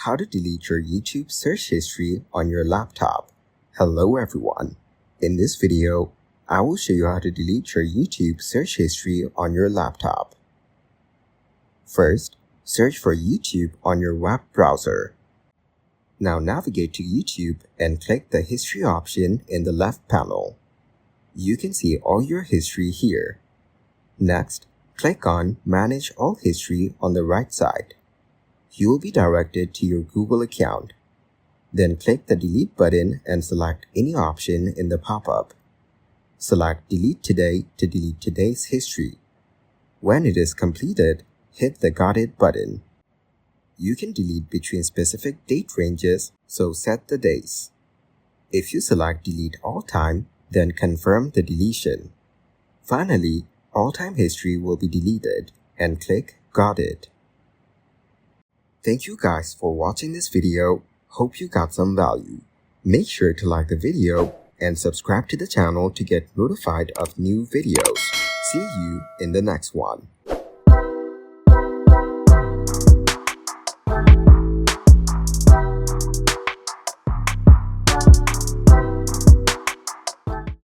How to delete your YouTube search history on your laptop. Hello everyone. In this video, I will show you how to delete your YouTube search history on your laptop. First, search for YouTube on your web browser. Now navigate to YouTube and click the history option in the left panel. You can see all your history here. Next, click on Manage All History on the right side. You will be directed to your Google account. Then click the Delete button and select any option in the pop-up. Select Delete Today to delete today's history. When it is completed, hit the Got It button. You can delete between specific date ranges, so set the days. If you select Delete All Time, then confirm the deletion. Finally, all time history will be deleted and click Got It. Thank you guys for watching this video. Hope you got some value. Make sure to like the video and subscribe to the channel to get notified of new videos. See you in the next one.